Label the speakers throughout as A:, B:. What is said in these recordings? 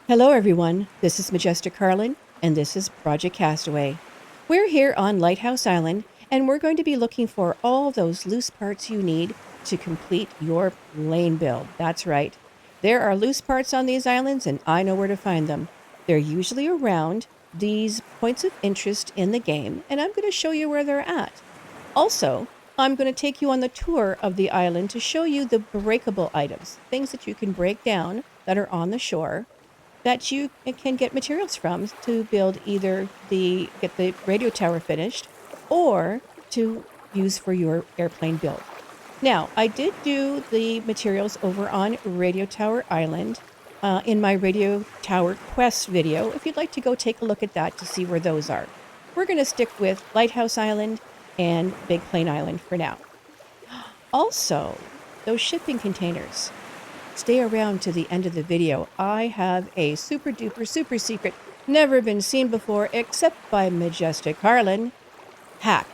A: Hello everyone, this is MajesticKarLyn, and this is Project Castaway. We're here on Lighthouse Island, and we're going to be looking for all those loose parts you need to complete your plane build. That's right. There are loose parts on these islands, and I know where to find them. They're usually around these points of interest in the game, and I'm going to show you where they're at. Also, I'm going to take you on the tour of the island to show you the breakable items, things that you can break down that are on the shore that you can get materials from to build either get the radio tower finished or to use for your airplane build. Now, I did do the materials over on Radio Tower Island in my Radio Tower Quest video, if you'd like to go take a look at that to see where those are. We're going to stick with Lighthouse Island and Big Plane Island for now. Also, those shipping containers. Stay around to the end of the video. I have a super duper super secret, never been seen before except by MajesticKarLyn hack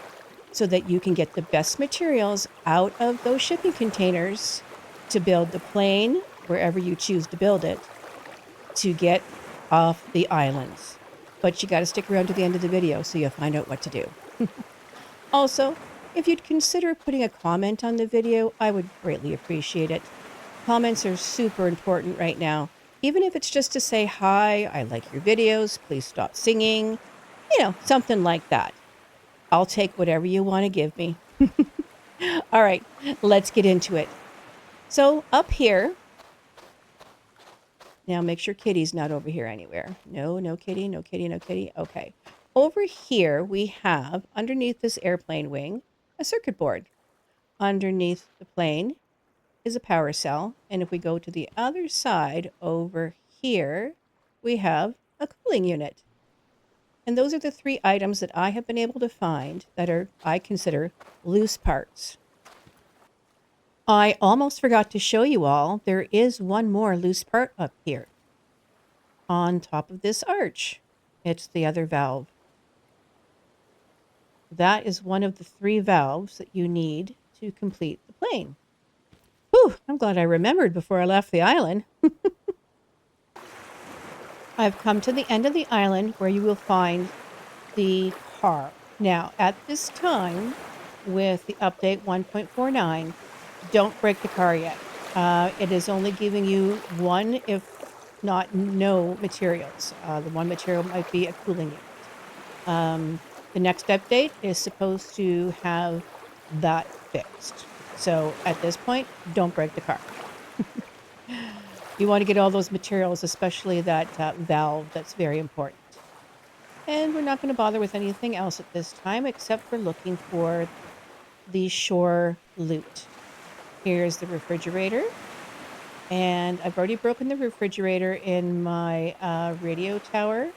A: so that you can get the best materials out of those shipping containers to build the plane wherever you choose to build it to get off the islands. But you got to stick around to the end of the video so you'll find out what to do. Also, if you'd consider putting a comment on the video, I would greatly appreciate it. Comments are super important right now. Even if it's just to say, hi, I like your videos, please stop singing, something like that. I'll take whatever you want to give me. All right, let's get into it. So up here, now make sure Kitty's not over here anywhere. No kitty, no kitty, no kitty. Okay. Over here, we have, underneath this airplane wing, a circuit board. Underneath the plane is a power cell. And if we go to the other side over here, we have a cooling unit. And those are the three items that I have been able to find that I consider loose parts. I almost forgot to show you all, there is one more loose part up here on top of this arch. It's the other valve. That is one of the three valves that you need to complete the plane. Whew, I'm glad I remembered before I left the island. I've come to the end of the island where you will find the car. Now, at this time, with the update 1.49, don't break the car yet. It is only giving you one, if not no, materials. The one material might be a cooling unit. The next update is supposed to have that fixed. So at this point, don't break the car. You want to get all those materials, especially that valve. That's very important. And we're not going to bother with anything else at this time except for looking for the shore loot. Here's the refrigerator. And I've already broken the refrigerator in my radio tower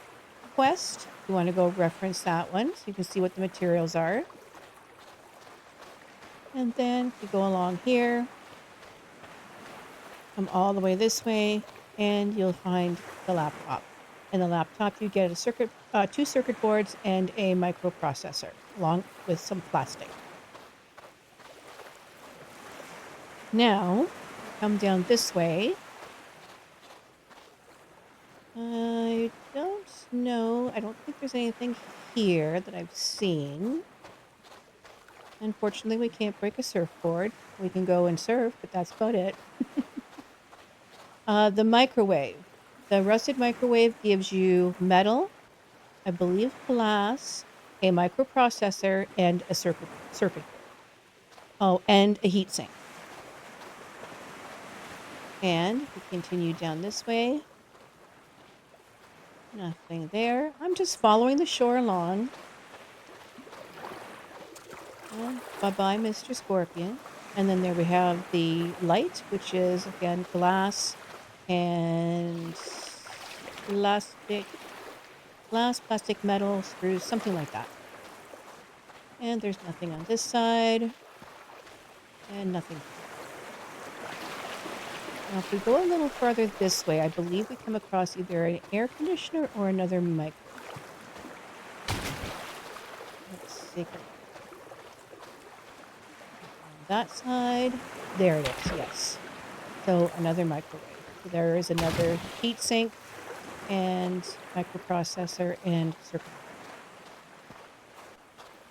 A: quest. You want to go reference that one so you can see what the materials are. And then you go along here, come all the way this way, and you'll find the laptop. In the laptop, you get two circuit boards and a microprocessor, along with some plastic. Now, come down this way. I don't know. I don't think there's anything here that I've seen. Unfortunately, we can't break a surfboard. We can go and surf, but that's about it. The microwave. The rusted microwave gives you metal, I believe glass, a microprocessor, and a circuit board. Oh, and a heat sink. And we continue down this way. Nothing there. I'm just following the shore along. Bye-bye, Mr. Scorpion. And then there we have the light, which is, again, glass and glass, plastic, metal, screws, something like that. And there's nothing on this side. And nothing. Now, if we go a little farther this way, I believe we come across either an air conditioner or another mic. Let's see. That side, there it is, yes. So another microwave. So there is another heat sink and microprocessor and circuit.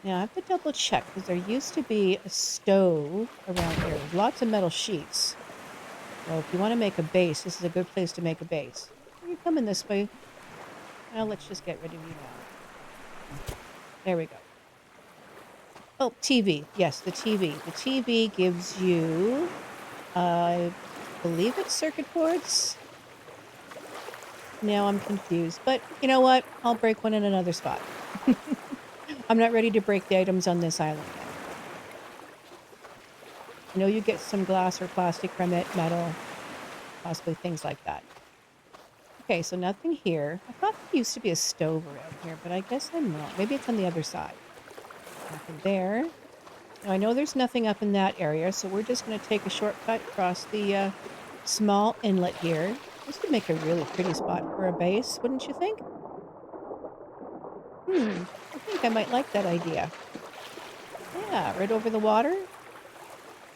A: Now I have to double check because there used to be a stove around here. Lots of metal sheets. So if you want to make a base, this is a good place to make a base. Are you coming this way? Well, let's just get rid of you now. There we go. Oh, TV. Yes, the TV. The TV gives you, I believe it's circuit boards. Now I'm confused. But you know what? I'll break one in another spot. I'm not ready to break the items on this island yet. I know you get some glass or plastic from it, metal, possibly things like that. Okay, so nothing here. I thought there used to be a stove around here, but I guess I'm wrong. Maybe it's on the other side. Nothing there. Now, I know there's nothing up in that area, so we're just going to take a shortcut across the small inlet here. This would make a really pretty spot for a base, wouldn't you think? I think I might like that idea. Yeah, right over the water.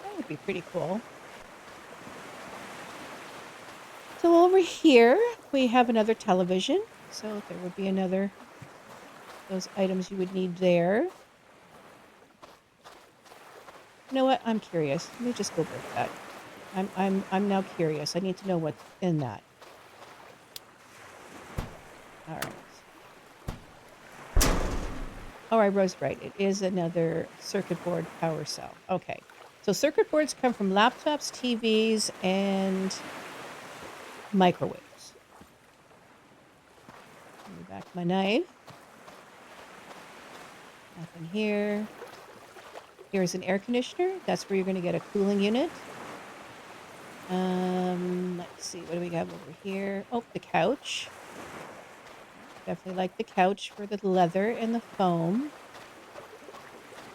A: That would be pretty cool. So over here, we have another television. So there would be another, those items you would need there. You know what? I'm curious. Let me just go break that. I'm now curious. I need to know what's in that. All right. Oh, I was right. It is another circuit board power cell. Okay. So circuit boards come from laptops, TVs, and microwaves. Let me back my knife. Nothing here. Here's an air conditioner. That's where you're going to get a cooling unit. Let's see. What do we have over here? Oh, the couch. Definitely like the couch for the leather and the foam.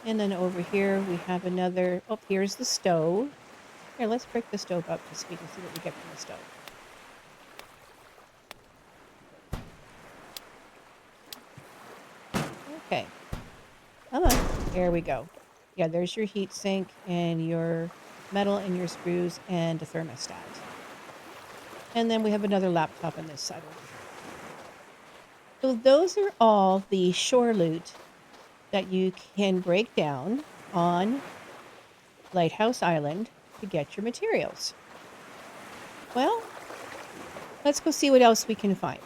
A: And then over here we have another, oh, here's the stove. Here, let's break the stove up just so we can see what we get from the stove. Okay. Come on. There we go. Yeah, there's your heat sink and your metal and your screws and a thermostat. And then we have another laptop on this side over here. So those are all the shore loot that you can break down on Lighthouse Island to get your materials. Well, let's go see what else we can find.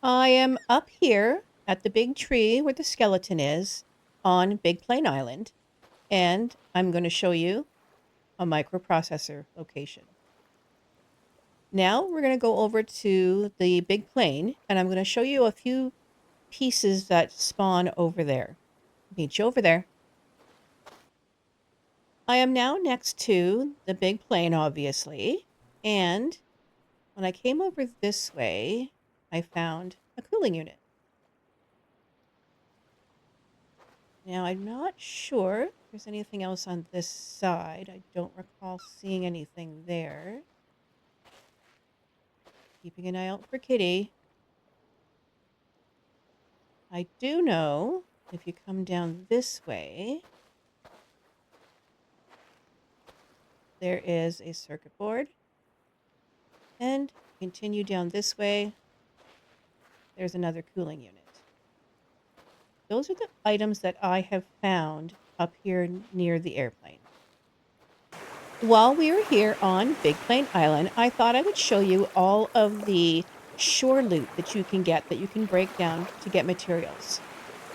A: I am up here at the big tree where the skeleton is on Big Plain Island, and I'm going to show you a microprocessor location. Now we're going to go over to the Big Plain, and I'm going to show you a few pieces that spawn over there. Meet you over there. I am now next to the Big Plain, obviously, and when I came over this way, I found a cooling unit. Now, I'm not sure if there's anything else on this side. I don't recall seeing anything there. Keeping an eye out for Kitty. I do know if you come down this way, there is a circuit board. And continue down this way, there's another cooling unit. Those are the items that I have found up here near the airplane. While we are here on Big Plain Island, I thought I would show you all of the shore loot that you can get, that you can break down to get materials.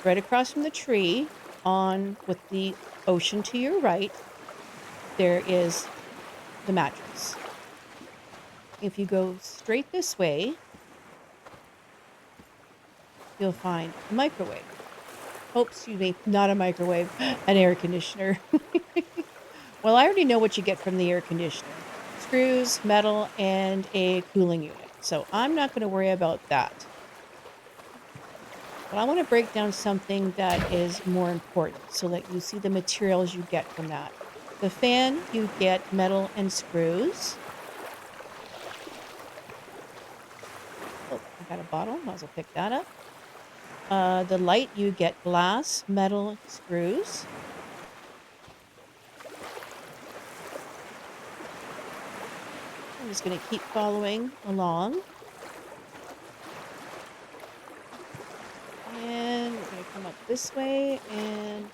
A: Right across from the tree, on with the ocean to your right, there is the mattress. If you go straight this way, you'll find a microwave. Oops, you mean not a microwave, an air conditioner. Well, I already know what you get from the air conditioner. Screws, metal, and a cooling unit. So I'm not going to worry about that. But I want to break down something that is more important so that you see the materials you get from that. The fan, you get metal and screws. Oh, I got a bottle. Might as well pick that up. The light, you get glass, metal, screws. I'm just going to keep following along. this way, and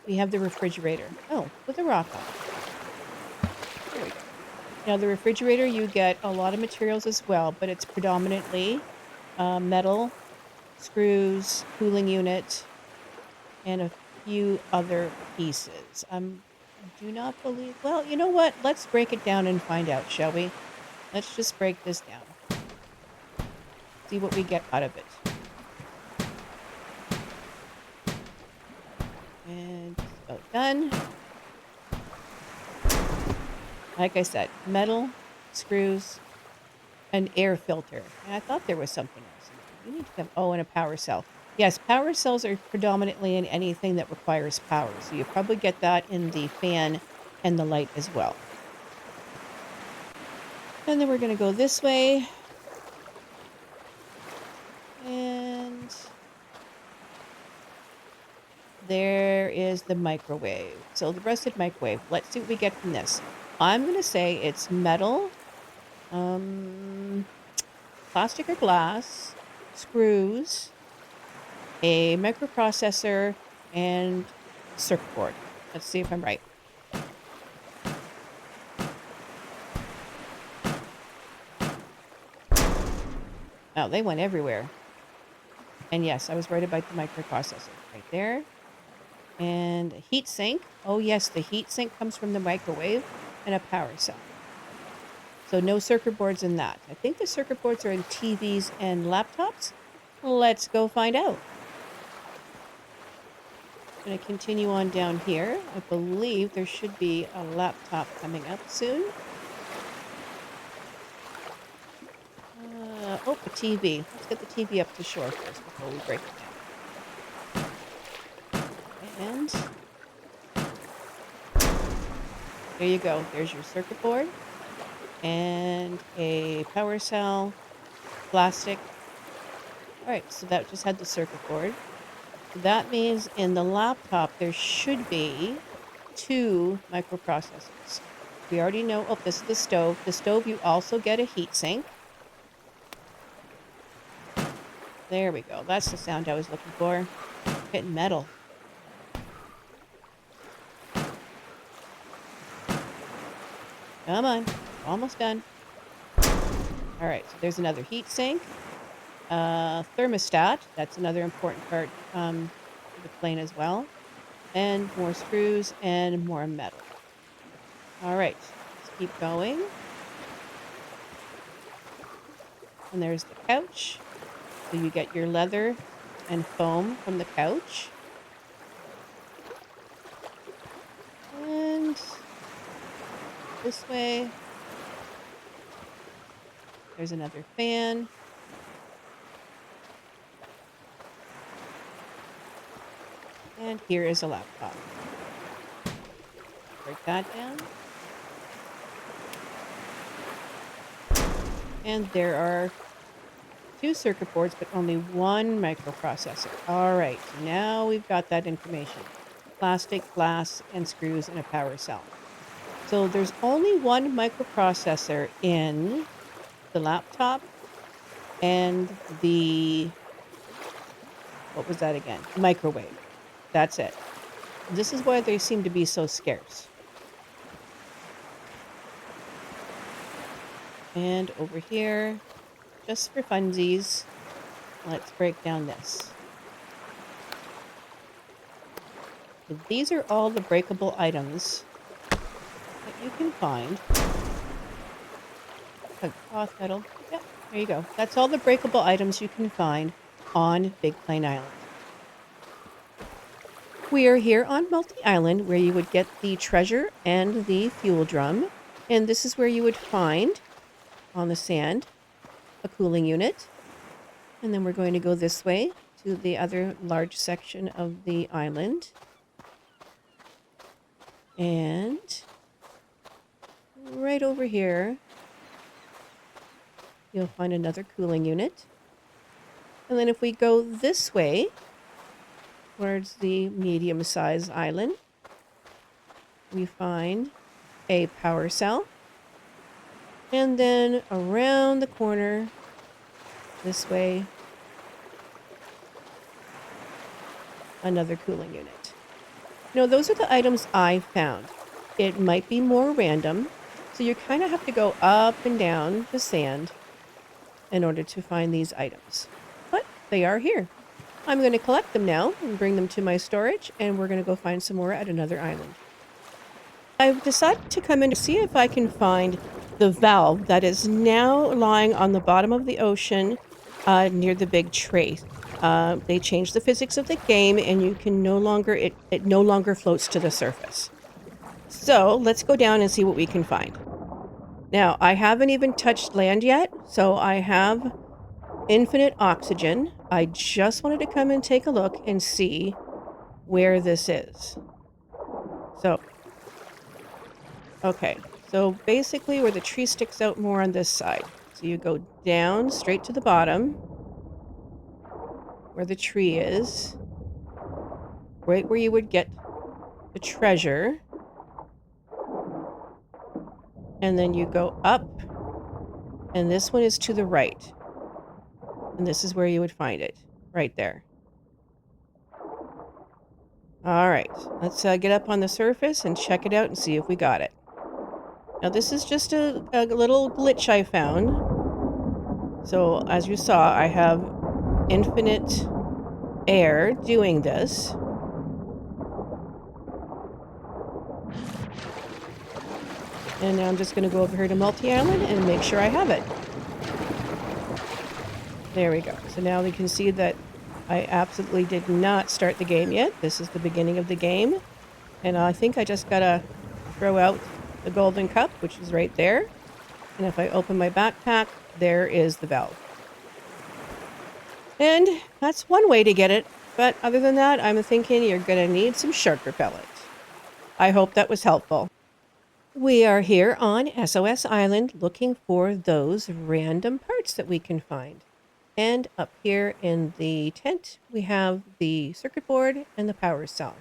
A: we have the refrigerator. Oh, with a rock on it. There we go. Now, the refrigerator, you get a lot of materials as well, but it's predominantly metal, screws, cooling unit, and a few other pieces. Do not believe... Well, you know what? Let's break it down and find out, shall we? Let's just break this down. See what we get out of it. And just about done. Like I said, metal, screws, an air filter. And I thought there was something else in there. You need to come... Oh, and a power cell. Yes, power cells are predominantly in anything that requires power. So you probably get that in the fan and the light as well. And then we're going to go this way. And there is the microwave. So the rusted microwave. Let's see what we get from this. I'm going to say it's metal, plastic or glass, screws, a microprocessor, and circuit board. Let's see if I'm right. Oh, they went everywhere. And yes, I was right about the microprocessor. Right there. And a heat sink. Oh yes, the heat sink comes from the microwave, and a power cell. So no circuit boards in that. I think the circuit boards are in TVs and laptops. Let's go find out. I'm going to continue on down here. I believe there should be a laptop coming up soon. Oh, a TV. Let's get the TV up to shore first before we break it down. And there you go. There's your circuit board. And a power cell, plastic. All right, so that just had the circuit board. That means in the laptop, there should be 2 microprocessors. We already know... Oh, this is the stove. The stove, you also get a heat sink. There we go. That's the sound I was looking for. Hitting metal. Come on. Almost done. All right, so there's another heat sink. Thermostat. That's another important part of the plane as well. And more screws and more metal. All right, let's keep going. And there's the couch. So you get your leather and foam from the couch. And this way, there's another fan. And here is a laptop. Break that down. And there are 2 circuit boards, but only 1 microprocessor. All right, so now we've got that information. Plastic, glass, and screws, and a power cell. So there's only 1 microprocessor in the laptop and the... What was that again? Microwave. That's it. This is why they seem to be so scarce. And over here, just for funsies, let's break down this. So these are all the breakable items that you can find. A cloth metal. Yeah, there you go. That's all the breakable items you can find on Big Plane Island. We are here on Multi-Island, where you would get the treasure and the fuel drum. And this is where you would find, on the sand, a cooling unit. And then we're going to go this way to the other large section of the island. And right over here, you'll find another cooling unit. And then if we go this way, towards the medium-sized island, we find a power cell. And then around the corner, this way, another cooling unit. No, those are the items I found. It might be more random, so you kind of have to go up and down the sand in order to find these items. But they are here. I'm going to collect them now and bring them to my storage, and we're going to go find some more at another island. I've decided to come in to see if I can find the valve that is now lying on the bottom of the ocean near the big trace. They changed the physics of the game, and you can no longer, it no longer floats to the surface. So let's go down and see what we can find. Now, I haven't even touched land yet, so I have infinite oxygen. I just wanted to come and take a look and see where this is. So, okay. So basically where the tree sticks out more on this side. So you go down straight to the bottom where the tree is. Right where you would get the treasure. And then you go up. And this one is to the right. And this is where you would find it. Right there. All right. Let's get up on the surface and check it out and see if we got it. Now this is just a little glitch I found. So as you saw, I have infinite air doing this. And now I'm just going to go over here to multi-island and make sure I have it. There we go. So now we can see that I absolutely did not start the game yet. This is the beginning of the game. And I think I just got to throw out the golden cup, which is right there. And if I open my backpack, there is the valve. And that's one way to get it. But other than that, I'm thinking you're going to need some shark repellent. I hope that was helpful. We are here on SOS Island looking for those random parts that we can find. And up here in the tent, we have the circuit board and the power cell.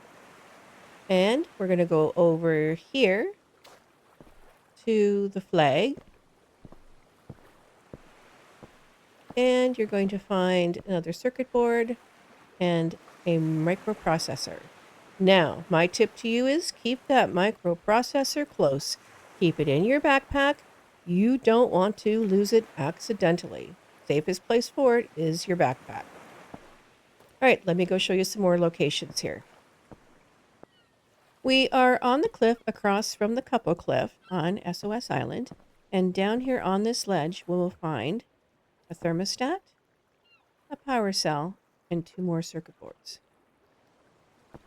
A: And we're going to go over here to the flag. And you're going to find another circuit board and a microprocessor. Now, my tip to you is keep that microprocessor close. Keep it in your backpack. You don't want to lose it accidentally. Safest place for it is your backpack. All right, let me go show you some more locations here. We are on the cliff across from the Couple Cliff on SOS Island. And down here on this ledge, we'll find a thermostat, a power cell, and 2 more circuit boards.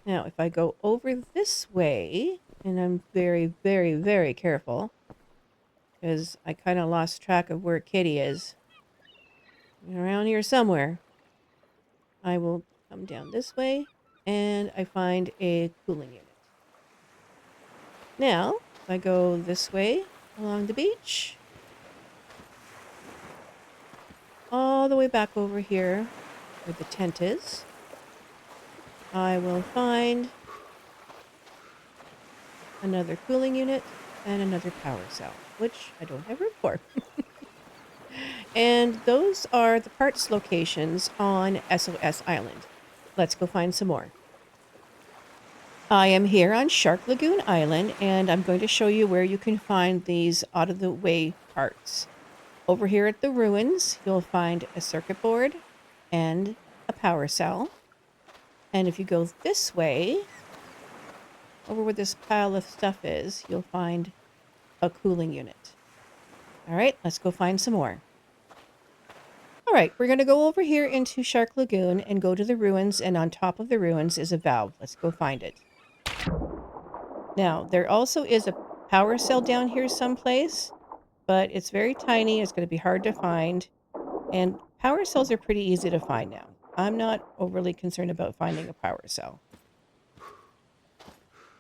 A: Now, if I go over this way, and I'm very, very, very careful, because I kind of lost track of where Kitty is. Around here somewhere. I will come down this way, and I find a cooling unit. Now, if I go this way along the beach, all the way back over here where the tent is, I will find another cooling unit and another power cell, which I don't have room for. And those are the parts locations on SOS Island. Let's go find some more. I am here on Shark Lagoon Island, and I'm going to show you where you can find these out-of-the-way parts. Over here at the ruins, you'll find a circuit board and a power cell. And if you go this way, over where this pile of stuff is, you'll find a cooling unit. All right, let's go find some more. All right, we're going to go over here into Shark Lagoon and go to the ruins, and on top of the ruins is a valve. Let's go find it. Now, there also is a power cell down here someplace, but it's very tiny. It's going to be hard to find, and power cells are pretty easy to find now. I'm not overly concerned about finding a power cell.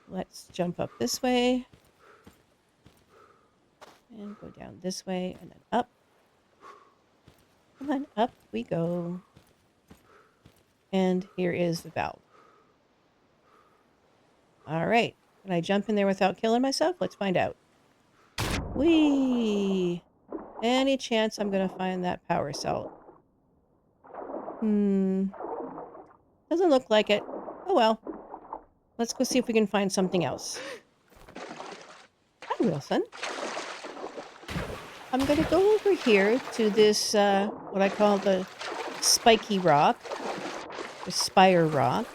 A: Let's jump up this way, and go down this way, and then up. Come on, up we go. And here is the valve. All right. Can I jump in there without killing myself? Let's find out. Whee! Any chance I'm going to find that power cell? Doesn't look like it. Oh well. Let's go see if we can find something else. Hi, Wilson. I'm going to go over here to this, what I call the spiky rock, the spire rock,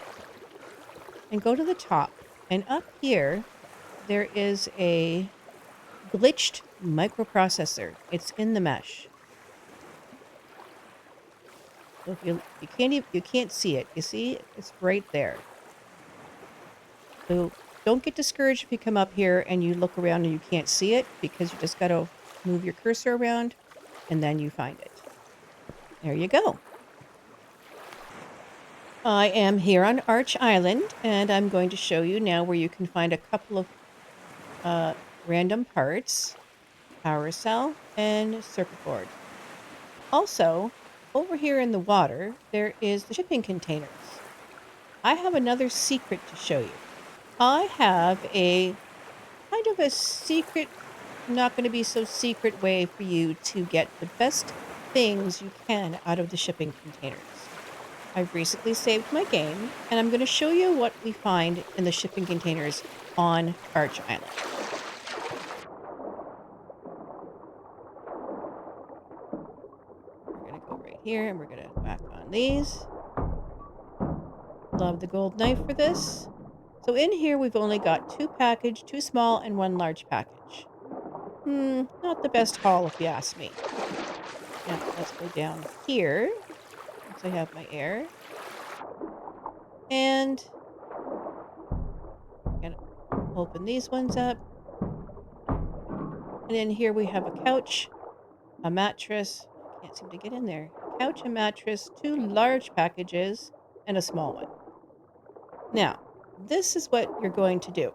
A: and go to the top. And up here, there is a glitched microprocessor. It's in the mesh. So if you can't see it. You see, it's right there. So don't get discouraged if you come up here and you look around and you can't see it, because you just got to move your cursor around and then you find it. There you go. I am here on Arch Island, and I'm going to show you now where you can find a couple of random parts, power cell, and circuit board. Also, over here in the water, there is the shipping containers. I have another secret to show you. I have a kind of a secret, not going to be so secret way for you to get the best things you can out of the shipping containers. I've recently saved my game, and I'm going to show you what we find in the shipping containers on Arch Island. We're going to go right here, and we're going to whack on these. Love the gold knife for this. So in here, we've only got 2 package, 2 small, and 1 large package. Not the best haul, if you ask me. Now, let's go down here, once I have my air. And I'm going to open these ones up. And in here we have a couch, a mattress. Can't seem to get in there. A couch, a mattress, 2 large packages, and a small one. Now, this is what you're going to do.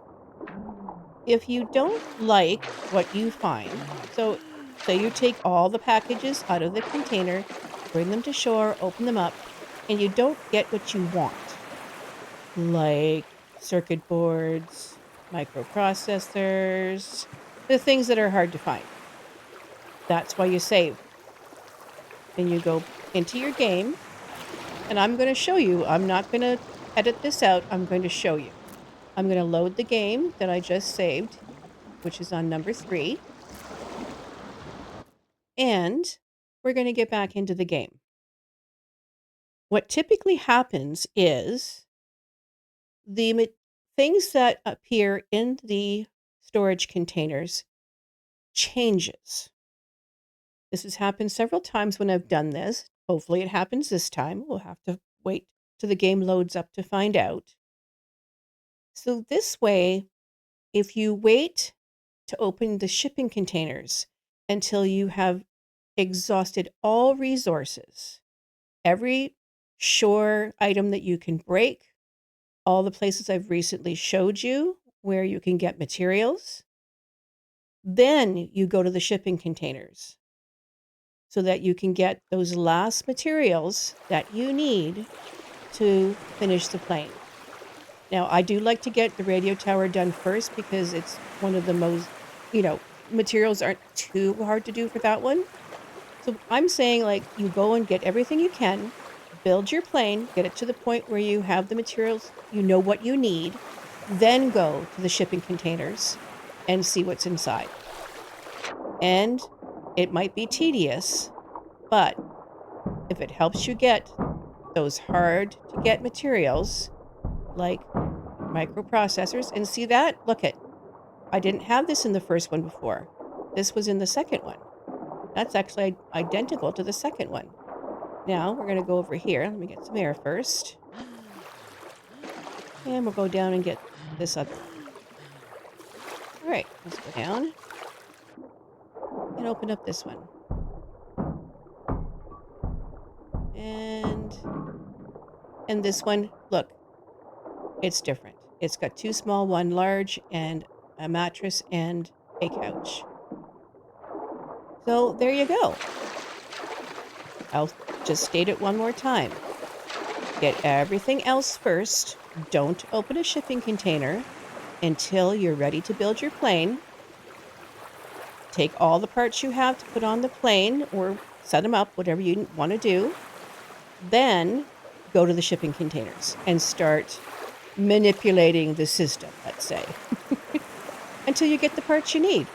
A: If you don't like what you find, so say you take all the packages out of the container, bring them to shore, open them up, and you don't get what you want, like circuit boards, microprocessors, the things that are hard to find. That's why you save. Then you go into your game, and I'm going to show you. I'm not going to edit this out. I'm going to show you. I'm going to load the game that I just saved, which is on number 3. And we're going to get back into the game. What typically happens is the things that appear in the storage containers changes. This has happened several times when I've done this. Hopefully it happens this time. We'll have to wait till the game loads up to find out. So this way, if you wait to open the shipping containers until you have exhausted all resources, every shore item that you can break, all the places I've recently showed you where you can get materials, then you go to the shipping containers so that you can get those last materials that you need to finish the plane. Now, I do like to get the radio tower done first because it's one of the most, materials aren't too hard to do for that one. So I'm saying, like, you go and get everything you can, build your plane, get it to the point where you have the materials, you know what you need, then go to the shipping containers and see what's inside. And it might be tedious, but if it helps you get those hard to get materials, like microprocessors, and see that? Look it. I didn't have this in the first one before. This was in the second one. That's actually identical to the second one. Now we're going to go over here. Let me get some air first. And we'll go down and get this other one. All right, let's go down and open up this one. And this one, look, it's different. It's got 2 small, 1 large, and a mattress and a couch. So there you go. I'll just state it one more time. Get everything else first. Don't open a shipping container until you're ready to build your plane. Take all the parts you have to put on the plane or set them up, whatever you want to do. Then go to the shipping containers and start manipulating the system, let's say, until you get the parts you need.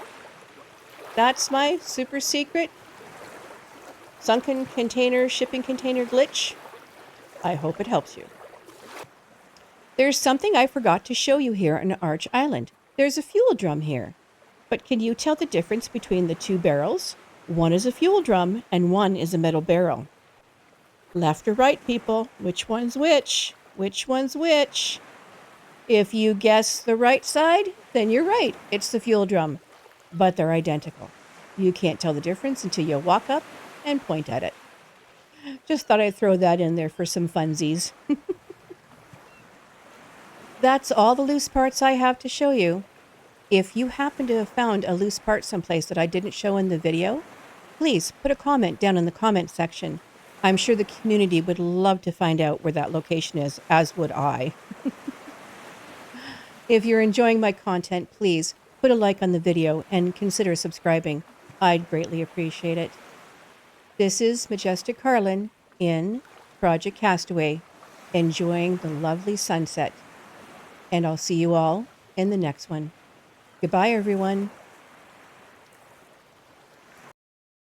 A: That's my super secret sunken container shipping container glitch. I hope it helps you. There's something I forgot to show you here on Arch Island. There's a fuel drum here. But can you tell the difference between the two barrels? One is a fuel drum and one is a metal barrel. Left or right, people? Which one's which? Which one's which? If you guess the right side, then you're right. It's the fuel drum. But they're identical. You can't tell the difference until you walk up and point at it. Just thought I'd throw that in there for some funsies. That's all the loose parts I have to show you. If you happen to have found a loose part someplace that I didn't show in the video, please put a comment down in the comment section. I'm sure the community would love to find out where that location is, as would I. If you're enjoying my content, please put a like on the video and consider subscribing. I'd greatly appreciate it. This is MajesticKarLyn in Project Castaway, enjoying the lovely sunset. And I'll see you all in the next one. Goodbye, everyone.